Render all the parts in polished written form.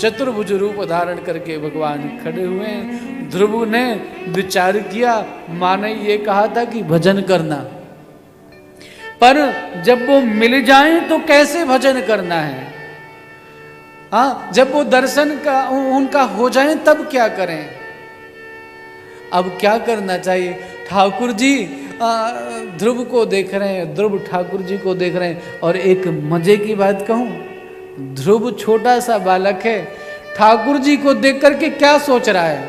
चतुर्भुज रूप धारण करके भगवान खड़े हुए हैं। ध्रुव ने विचार किया, माँ ने ये कहा था कि भजन करना, पर जब वो मिल जाए तो कैसे भजन करना है? हाँ, जब वो दर्शन का उनका हो जाए तब क्या करें? अब क्या करना चाहिए? ठाकुर जी ध्रुव को देख रहे हैं, ध्रुव ठाकुर जी को देख रहे हैं। और एक मजे की बात कहूं, ध्रुव छोटा सा बालक है, ठाकुर जी को देख करके क्या सोच रहा है?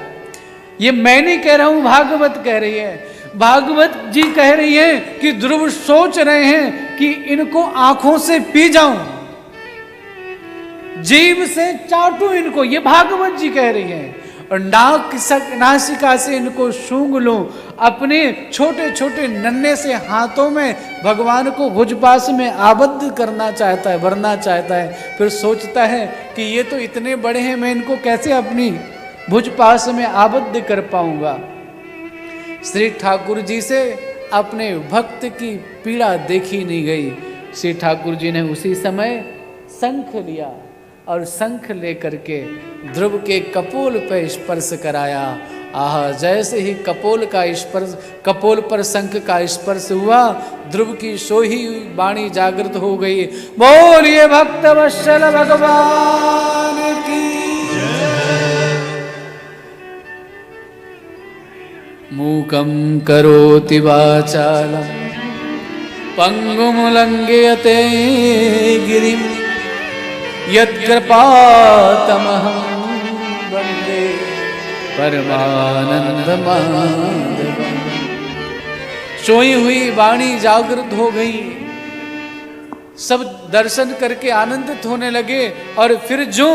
ये मैं नहीं कह रहा हूं, भागवत कह रही है। भागवत जी कह रही है कि ध्रुव सोच रहे हैं कि इनको आंखों से पी जाऊं, जीभ से चाटूं इनको, ये भागवत जी कह रही है। और नासिका से इनको सूंघ लूं। अपने छोटे छोटे नन्हे से हाथों में भगवान को भुजपास में आबद्ध करना चाहता है, भरना चाहता है। फिर सोचता है कि ये तो इतने बड़े हैं, मैं इनको कैसे अपनी भुजपास में आबद्ध कर पाऊंगा। श्री ठाकुर जी से अपने भक्त की पीड़ा देखी नहीं गई। श्री ठाकुर जी ने उसी समय शंख लिया और शंख लेकर के ध्रुव के कपोल पर स्पर्श कराया। आह, जैसे ही कपोल का स्पर्श, कपोल पर शंख का स्पर्श हुआ, ध्रुव की सोही वाणी जागृत हो गई। बोलिए भक्त वत्सल भगवान की। मूकं करोति वाचालं पंगुं लंघयते गिरिं यत्कृपातमहं वन्दे परमानंदमाधवम्। सोई हुई वाणी जागृत हो गई, सब दर्शन करके आनंदित होने लगे और फिर जो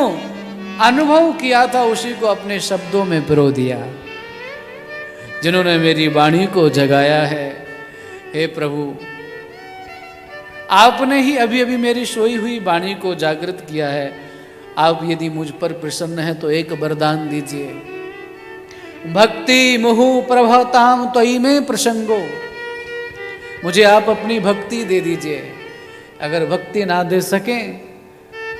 अनुभव किया था उसी को अपने शब्दों में पिरो दिया। जिन्होंने मेरी वाणी को जगाया है, हे प्रभु, आपने ही अभी अभी मेरी सोई हुई वाणी को जागृत किया है। आप यदि मुझ पर प्रसन्न हैं तो एक वरदान दीजिए। भक्ति मुहु प्रभताम त्वयि में प्रसंगो, मुझे आप अपनी भक्ति दे दीजिए। अगर भक्ति ना दे सकें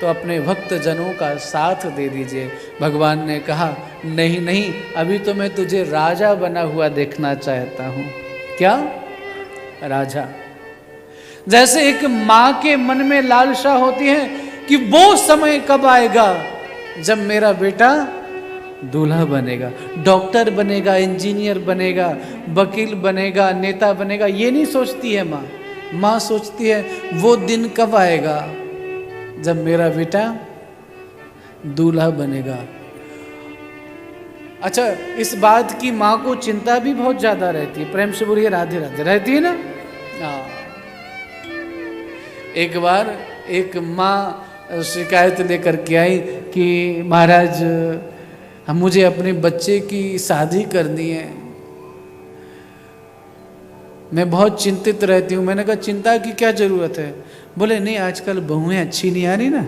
तो अपने भक्त जनों का साथ दे दीजिए। भगवान ने कहा, नहीं नहीं, अभी तो मैं तुझे राजा बना हुआ देखना चाहता हूं। क्या राजा? जैसे एक माँ के मन में लालसा होती है कि वो समय कब आएगा जब मेरा बेटा दूल्हा बनेगा, डॉक्टर बनेगा, इंजीनियर बनेगा, वकील बनेगा, नेता बनेगा। ये नहीं सोचती है माँ। माँ सोचती है वो दिन कब आएगा जब मेरा बेटा दूल्हा बनेगा। अच्छा, इस बात की माँ को चिंता भी बहुत ज्यादा रहती है। प्रेम से बोलिए राधे राधे। रहती है ना? हाँ। एक बार एक माँ शिकायत लेकर के आई कि महाराज, मुझे अपने बच्चे की शादी करनी है, मैं बहुत चिंतित रहती हूँ। मैंने कहा, चिंता की क्या जरूरत है? बोले, नहीं, आजकल बहुएं अच्छी नहीं आ रही ना।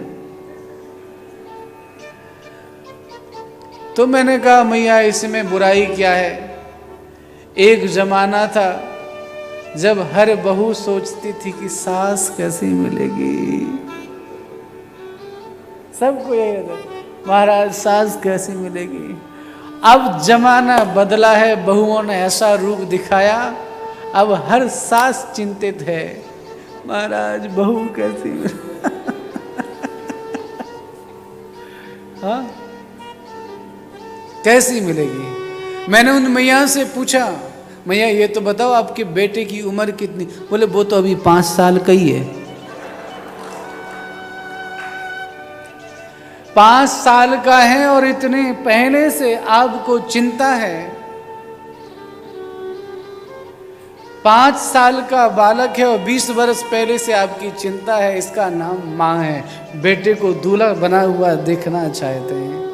तो मैंने कहा, मैया इसमें बुराई क्या है? एक जमाना था जब हर बहू सोचती थी कि सास कैसी मिलेगी। सबको यही था, महाराज सास कैसी मिलेगी। अब जमाना बदला है, बहुओं ने ऐसा रूप दिखाया, अब हर सास चिंतित है, महाराज बहू कैसी मिलेगी। हाँ, कैसी मिलेगी? मैंने उन मैया से पूछा, मैया ये तो बताओ आपके बेटे की उम्र कितनी? बोले, वो तो अभी 5 साल का ही है। 5 साल का है और इतने पहले से आपको चिंता है। 5 साल का बालक है और 20 वर्ष पहले से आपकी चिंता है। इसका नाम माँ है। बेटे को दूल्हा बना हुआ देखना चाहते हैं।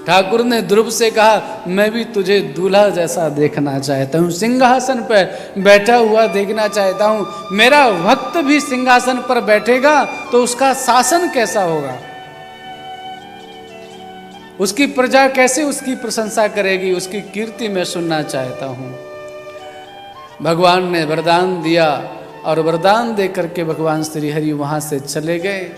ठाकुर ने ध्रुव से कहा, मैं भी तुझे दूल्हा जैसा देखना चाहता हूँ, सिंहासन पर बैठा हुआ देखना चाहता हूँ। मेरा भक्त भी सिंहासन पर बैठेगा तो उसका शासन कैसा होगा, उसकी प्रजा कैसे उसकी प्रशंसा करेगी, उसकी कीर्ति मैं सुनना चाहता हूँ। भगवान ने वरदान दिया और वरदान दे करके भगवान श्री हरि वहाँ से चले गए।